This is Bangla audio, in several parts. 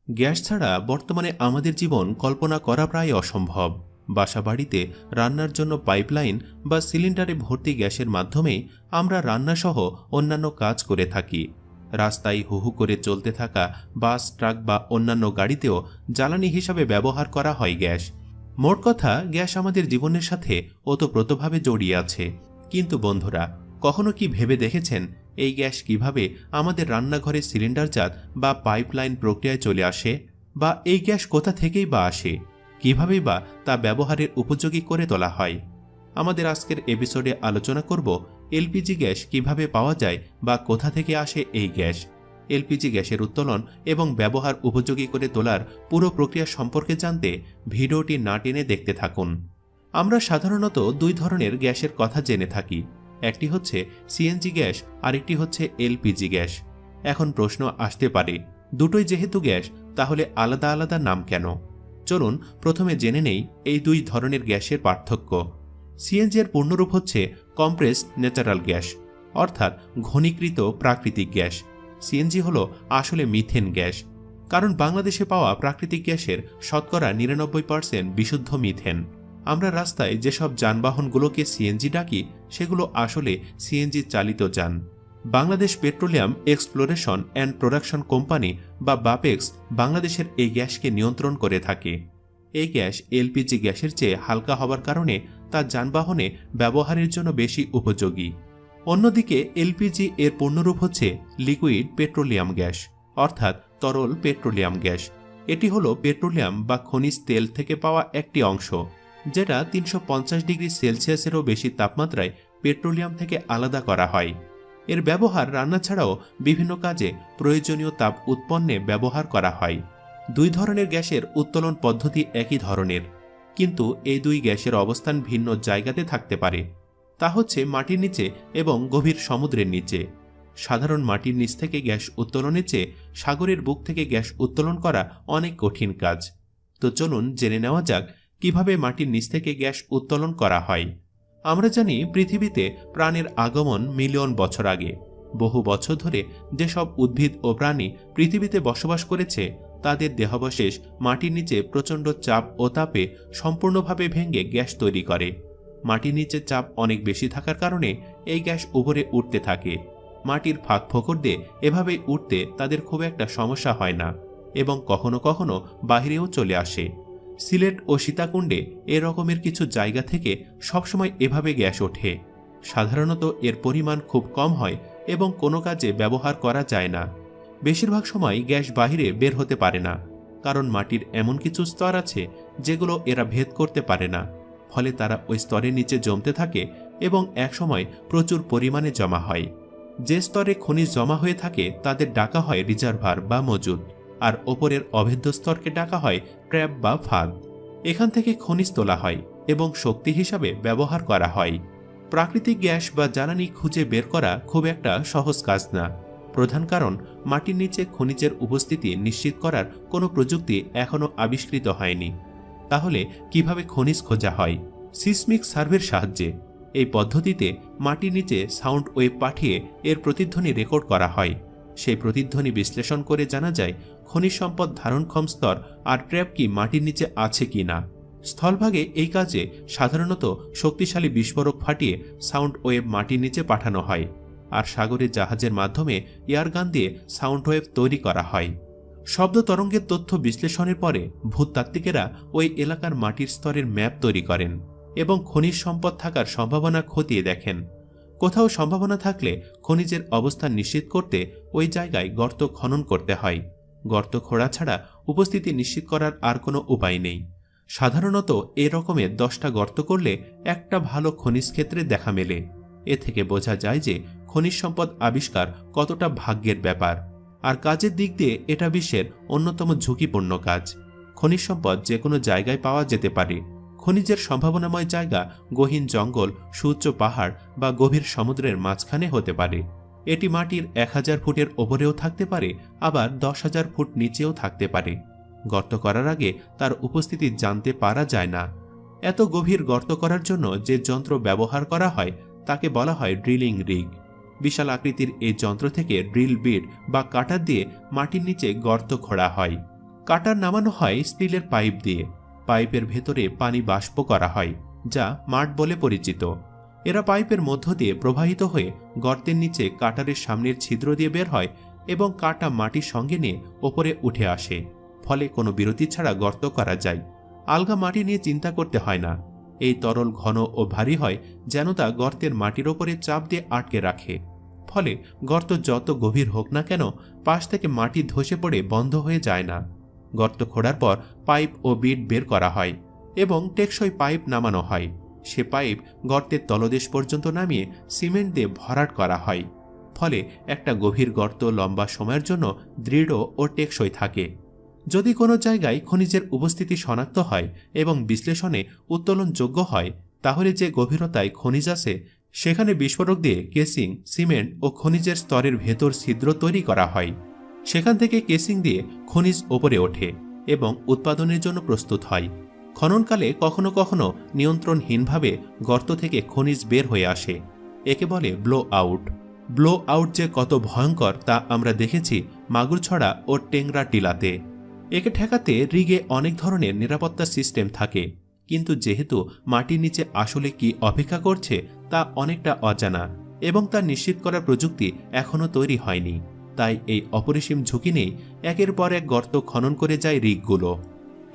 গ্যাস ছাড়া বর্তমানে আমাদের জীবন কল্পনা করা প্রায় অসম্ভব। বাসাবাড়িতে রান্নার জন্য পাইপলাইন বা সিলিন্ডারে ভর্তি গ্যাসের মাধ্যমে আমরা রান্নাসহ অন্যান্য কাজ করে থাকি। রাস্তায় হুহু করে চলতে থাকা বাস, ট্রাক বা অন্যান্য গাড়িতেও জ্বালানি হিসাবে ব্যবহার করা হয় গ্যাস। মোট কথা, গ্যাস আমাদের জীবনের সাথে ওতপ্রোতভাবে জড়িয়ে আছে। কিন্তু বন্ধুরা, কখনো কি ভেবে দেখেছেন এই গ্যাস কিভাবে আমাদের রান্নাঘরে সিলিন্ডারজাত বা পাইপলাইন প্রক্রিয়ায় চলে আসে? বা এই গ্যাস কোথা থেকেই বা আসে? কিভাবেই বা তা ব্যবহারের উপযোগী করে তোলা হয়? আমাদের আজকের এপিসোডে আলোচনা করব এলপিজি গ্যাস কিভাবে পাওয়া যায় বা কোথা থেকে আসে এই গ্যাস। এলপিজি গ্যাসের উত্তোলন এবং ব্যবহার উপযোগী করে তোলার পুরো প্রক্রিয়া সম্পর্কে জানতে ভিডিওটি না টেনে দেখতে থাকুন। আমরা সাধারণত দুই ধরনের গ্যাসের কথা জেনে থাকি। একটি হচ্ছে সিএনজি গ্যাস, আরেকটি হচ্ছে এলপিজি গ্যাস। এখন প্রশ্ন আসতে পারে, দুটোই যেহেতু গ্যাস, তাহলে আলাদা আলাদা নাম কেন? চলুন প্রথমে জেনে নেই এই দুই ধরনের গ্যাসের পার্থক্য। সিএনজি এর পূর্ণরূপ হচ্ছে কম্প্রেসড ন্যাচারাল গ্যাস, অর্থাৎ ঘনীকৃত প্রাকৃতিক গ্যাস। সিএনজি হল আসলে মিথেন গ্যাস, কারণ বাংলাদেশে পাওয়া প্রাকৃতিক গ্যাসের শতকরা ৯৯% বিশুদ্ধ মিথেন। আমরা রাস্তায় যেসব যানবাহনগুলোকে সিএনজি ডাকি, সেগুলো আসলে সিএনজি চালিত যান। Bangladesh petroleum exploration and production company বা বাপেক্স বাংলাদেশের এই গ্যাসকে নিয়ন্ত্রণ করে থাকে। এই গ্যাস এলপিজি গ্যাসের চেয়ে হালকা হওয়ার কারণে তা যানবাহনে ব্যবহারের জন্য বেশি উপযোগী। অন্যদিকে এলপিজি এর পূর্ণরূপ হচ্ছে লিকুইড পেট্রোলিয়াম গ্যাস, অর্থাৎ তরল পেট্রোলিয়াম গ্যাস। এটি হল পেট্রোলিয়াম বা খনিজ তেল থেকে পাওয়া একটি অংশ, যেটা ৩৫০ ডিগ্রি সেলসিয়াসেরও বেশি তাপমাত্রায় পেট্রোলিয়াম থেকে আলাদা করা হয়। এর ব্যবহার রান্না ছাড়াও বিভিন্ন কাজে প্রয়োজনীয় তাপ উৎপন্নে ব্যবহার করা হয়। দুই ধরনের গ্যাসের উত্তোলন পদ্ধতি একই ধরনের, কিন্তু এই দুই গ্যাসের অবস্থান ভিন্ন জায়গাতে থাকতে পারে। তা হচ্ছে মাটির নিচে এবং গভীর সমুদ্রের নিচে। সাধারণ মাটির নিচ থেকে গ্যাস উত্তোলনের চেয়ে সাগরের বুক থেকে গ্যাস উত্তোলন করা অনেক কঠিন কাজ। তো চলুন জেনে নেওয়া যাক কিভাবে মাটির নিচ থেকে গ্যাস উত্তোলন করা হয়। আমরা জানি পৃথিবীতে প্রাণের আগমন মিলিয়ন বছর আগে। বহু বছর ধরে যেসব উদ্ভিদ ও প্রাণী পৃথিবীতে বসবাস করেছে, তাদের দেহাবশেষ মাটির নিচে প্রচণ্ড চাপ ও তাপে সম্পূর্ণভাবে ভেঙে গ্যাস তৈরি করে। মাটির নিচে চাপ অনেক বেশি থাকার কারণে এই গ্যাস উপরে উঠতে থাকে। মাটির ফাঁক ফোকর দিয়ে এভাবেই উঠতে তাদের খুব একটা সমস্যা হয় না এবং কখনো কখনো বাহিরেও চলে আসে। সিলেট ও সীতাকুণ্ডে এরকমের কিছু জায়গা থেকে সবসময় এভাবে গ্যাস ওঠে। সাধারণত এর পরিমাণ খুব কম হয় এবং কোনো কাজে ব্যবহার করা যায় না। বেশিরভাগ সময় গ্যাস বাহিরে বের হতে পারে না, কারণ মাটির এমন কিছু স্তর আছে যেগুলো এরা ভেদ করতে পারে না। ফলে তারা ওই স্তরের নিচে জমতে থাকে এবং একসময় প্রচুর পরিমাণে জমা হয়। যে স্তরে খনিজ জমা হয়ে থাকে তাদের ডাকা হয় রিজার্ভার বা মজুদ, আর ওপরের অভেদ্য স্তরকে ডাকা হয় ট্র্যাপ বা ফাঁদ। এখান থেকে খনিজ তোলা হয় এবং শক্তি হিসাবে ব্যবহার করা হয়। প্রাকৃতিক গ্যাস বা জ্বালানি খুঁজে বের করা খুব একটা সহজ কাজ না। প্রধান কারণ, মাটির নিচে খনিজের উপস্থিতি নিশ্চিত করার কোনো প্রযুক্তি এখনও আবিষ্কৃত হয়নি। তাহলে কিভাবে খনিজ খোঁজা হয়? সিসমিক সার্ভের সাহায্যে। এই পদ্ধতিতে মাটির নিচে সাউন্ড ওয়েভ পাঠিয়ে এর প্রতিধ্বনি রেকর্ড করা হয়। সেই প্রতিধ্বনি বিশ্লেষণ করে জানা যায় খনিজ সম্পদ ধারণক্ষম স্তর আর ট্র্যাপ কি মাটির নিচে আছে কি না। স্থলভাগে এই কাজে সাধারণত শক্তিশালী বিস্ফোরক ফাটিয়ে সাউন্ড ওয়েভ মাটির নিচে পাঠানো হয়, আর সাগরে জাহাজের মাধ্যমে এয়ারগান দিয়ে সাউন্ড ওয়েভ তৈরি করা হয়। শব্দ তরঙ্গের তথ্য বিশ্লেষণের পরে ভূতাত্ত্বিকেরা ওই এলাকার মাটির স্তরের ম্যাপ তৈরি করেন এবং খনিজ সম্পদ থাকার সম্ভাবনা খতিয়ে দেখেন। কোথাও সম্ভাবনা থাকলে খনিজের অবস্থান নিশ্চিত করতে ওই জায়গায় গর্ত খনন করতে হয়। গর্ত খোঁড়া ছাড়া উপস্থিতি নিশ্চিত করার আর কোনো উপায় নেই। সাধারণত এ রকমের 10টা গর্ত করলে একটা ভালো খনিজ ক্ষেত্রে দেখা মেলে। এ থেকে বোঝা যায় যে খনিজ সম্পদ আবিষ্কার কতটা ভাগ্যের ব্যাপার। আর কাজের দিক দিয়ে এটা বিশ্বের অন্যতম ঝুঁকিপূর্ণ কাজ। খনিজ সম্পদ যে কোনো জায়গায় পাওয়া যেতে পারে। খনিজের সম্ভাবনাময় জায়গা গহীন জঙ্গল, সুউচ্চ পাহাড় বা গভীর সমুদ্রের মাঝখানে হতে পারে। এটি মাটির 1000 ফুটের ওপরেও থাকতে পারে, আবার 10,000 ফুট নিচেও থাকতে পারে। গর্ত করার আগে তার উপস্থিতি জানতে পারা যায় না। এত গভীর গর্ত করার জন্য যে যন্ত্র ব্যবহার করা হয় তাকে বলা হয় ড্রিলিং রিগ। বিশাল আকৃতির এই যন্ত্র থেকে ড্রিল বিট বা কাটার দিয়ে মাটির নিচে গর্ত খোঁড়া হয়। কাটার নামানো হয় স্টিলের পাইপ দিয়ে। পাইপের ভেতরে পানি বাষ্প করা হয়, যা মাড বলে পরিচিত। এরা পাইপের মধ্য দিয়ে প্রবাহিত হয়ে গর্তের নিচে কাটারের সামনের ছিদ্র দিয়ে বের হয় এবং কাটা মাটির সঙ্গে নিয়ে ওপরে উঠে আসে। ফলে কোনো বিরতি ছাড়া গর্ত করা যায়। আলগা মাটি নিয়ে চিন্তা করতে হয় না। এই তরল ঘন ও ভারী হয় যেন তা গর্তের মাটির ওপরে চাপ দিয়ে আটকে রাখে। ফলে গর্ত যত গভীর হোক না কেন, পাশ থেকে মাটি ধসে পড়ে বন্ধ হয়ে যায় না। গর্ত খোঁড়ার পর পাইপ ও বিট বের করা হয় এবং টেকসই পাইপ নামানো হয়। সে পাইপ গর্তের তলদেশ পর্যন্ত নামিয়ে সিমেন্ট দিয়ে ভরাট করা হয়। ফলে একটা গভীর গর্ত লম্বা সময়ের জন্য দৃঢ় ও টেকসই থাকে। যদি কোনো জায়গায় খনিজের উপস্থিতি শনাক্ত হয় এবং বিশ্লেষণে উত্তোলনযোগ্য হয়, তাহলে যে গভীরতায় খনিজ আছে সেখানে বিস্ফোরক দিয়ে কেসিং, সিমেন্ট ও খনিজের স্তরের ভেতর ছিদ্র তৈরি করা হয়। সেখান থেকে কেসিং দিয়ে খনিজ ওপরে ওঠে এবং উৎপাদনের জন্য প্রস্তুত হয়। খননকালে কখনো কখনো নিয়ন্ত্রণহীনভাবে গর্ত থেকে খনিজ বের হয়ে আসে। একে বলে ব্লো আউট। ব্লো আউট যে কত ভয়ঙ্কর তা আমরা দেখেছি মাগুরছড়া ও টেংরা টিলাতে। একে ঠেকাতে রিগে অনেক ধরনের নিরাপত্তা সিস্টেম থাকে, কিন্তু যেহেতু মাটির নিচে আসলে কি অপেক্ষা করছে তা অনেকটা অজানা এবং তা নিশ্চিত করার প্রযুক্তি এখনও তৈরি হয়নি। তাই এই অপরিসীম ঝুঁকি নেই একের পর এক গর্ত খনন করে যায় রিগগুলো।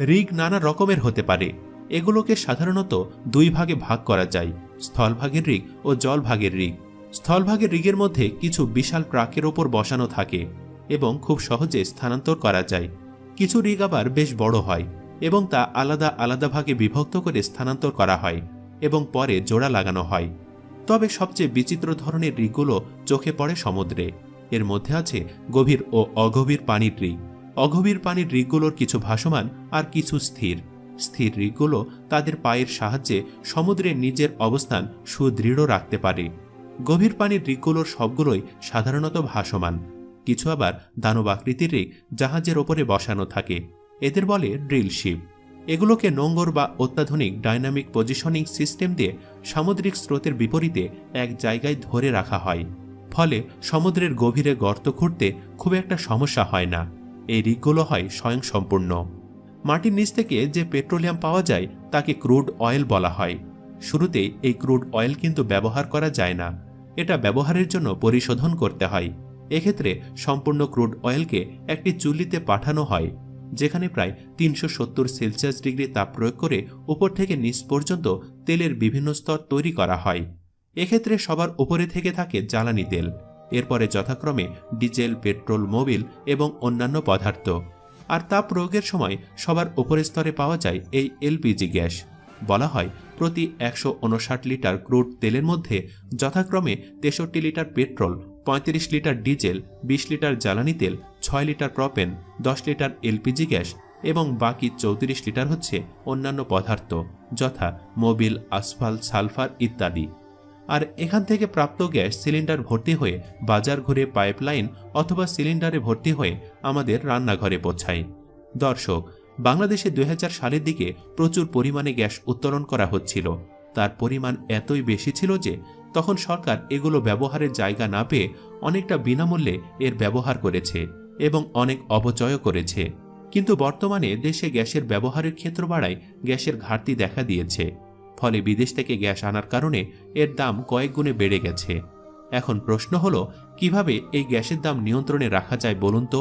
রিগ নানা রকমের হতে পারে। এগুলোকে সাধারণত দুই ভাগে ভাগ করা যায়, স্থলভাগের রিগ ও জলভাগের রিগ। স্থলভাগের রিগের মধ্যে কিছু বিশাল ট্রাকের ওপর বসানো থাকে এবং খুব সহজে স্থানান্তর করা যায়। কিছু রিগ আবার বেশ বড় হয় এবং তা আলাদা আলাদা ভাগে বিভক্ত করে স্থানান্তর করা হয় এবং পরে জোড়া লাগানো হয়। তবে সবচেয়ে বিচিত্র ধরনের রিগগুলো চোখে পড়ে সমুদ্রে। এর মধ্যে আছে গভীর ও অগভীর পানির রিগ। অগভীর পানির রিগগুলোর কিছু ভাসমান আর কিছু স্থির। স্থির রিগগুলো তাদের পায়ের সাহায্যে সমুদ্রের নিজের অবস্থান সুদৃঢ় রাখতে পারে। গভীর পানির রিগগুলোর সবগুলোই সাধারণত ভাসমান। কিছু আবার দানব আকৃতির রিগ জাহাজের ওপরে বসানো থাকে। এদের বলে ড্রিল শিপ। এগুলোকে নোঙর বা অত্যাধুনিক ডাইনামিক পজিশনিং সিস্টেম দিয়ে সামুদ্রিক স্রোতের বিপরীতে এক জায়গায় ধরে রাখা হয়। ফলে সমুদ্রের গভীরে গর্ত খুঁড়তে খুব একটা সমস্যা হয় না। এই রিগগুলো হয় স্বয়ংসম্পূর্ণ। মাটির নিচ থেকে যে পেট্রোলিয়াম পাওয়া যায় তাকে ক্রুড অয়েল বলা হয়। শুরুতেই এই ক্রুড অয়েল কিন্তু ব্যবহার করা যায় না। এটা ব্যবহারের জন্য পরিশোধন করতে হয়। এক্ষেত্রে সম্পূর্ণ ক্রুড অয়েলকে একটি চুল্লিতে পাঠানো হয়, যেখানে প্রায় ৩৭০ সেলসিয়াস ডিগ্রি তাপ প্রয়োগ করে উপর থেকে নিচ পর্যন্ত তেলের বিভিন্ন স্তর তৈরি করা হয়। এক্ষেত্রে সবার উপরে থেকে থাকে জ্বালানি তেল। এরপরে যথাক্রমে ডিজেল, পেট্রোল, মোবিল এবং অন্যান্য পদার্থ। আর তাপ প্রয়োগের সময় সবার উপরের স্তরে পাওয়া যায় এই এলপিজি গ্যাস। বলা হয় প্রতি ১৫৯ লিটার ক্রুড তেলের মধ্যে যথাক্রমে ৬৩ litre petrol, ৩৫ litre diesel, ২০ litre জ্বালানি তেল, ৬ litre propane, ১০ litre LPG gas এবং বাকি ৩৪ লিটার হচ্ছে অন্যান্য পদার্থ, যথা মোবিল, আসফাল্ট, সালফার ইত্যাদি। আর এখান থেকে প্রাপ্ত গ্যাস সিলিন্ডার ভর্তি হয়ে বাজার ঘুরে পাইপলাইন অথবা সিলিন্ডারে ভর্তি হয়ে আমাদের রান্নাঘরে পৌঁছায়। দর্শক, বাংলাদেশে ২০০০ সালের দিকে প্রচুর পরিমাণে গ্যাস উত্তোলন করা হচ্ছিল। তার পরিমাণ এতই বেশি ছিল যে তখন সরকার এগুলো ব্যবহারের জায়গা না পেয়ে অনেকটা বিনামূল্যে এর ব্যবহার করেছে এবং অনেক অপচয়ও করেছে। কিন্তু বর্তমানে দেশে গ্যাসের ব্যবহারের ক্ষেত্র বাড়ায় গ্যাসের ঘাটতি দেখা দিয়েছে। ফলে বিদেশ থেকে গ্যাস আনার কারণে এর দাম কয়েক গুণে বেড়ে গেছে। এখন প্রশ্ন হলো, কিভাবে এই গ্যাসের দাম নিয়ন্ত্রণে রাখা যায় বলুন তো?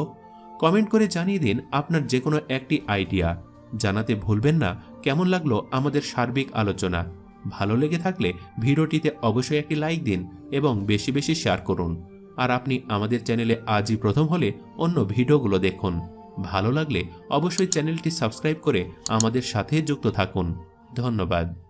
কমেন্ট করে জানিয়ে দিন আপনার যে কোনো একটি আইডিয়া। জানাতে ভুলবেন না কেমন লাগলো আমাদের সার্বিক আলোচনা। ভালো লেগে থাকলে ভিডিওটিতে অবশ্যই একটি লাইক দিন এবং বেশি বেশি শেয়ার করুন। আর আপনি আমাদের চ্যানেলে আজই প্রথম হলে অন্য ভিডিওগুলো দেখুন। ভালো লাগলে অবশ্যই চ্যানেলটি সাবস্ক্রাইব করে আমাদের সাথে যুক্ত থাকুন। ধন্যবাদ।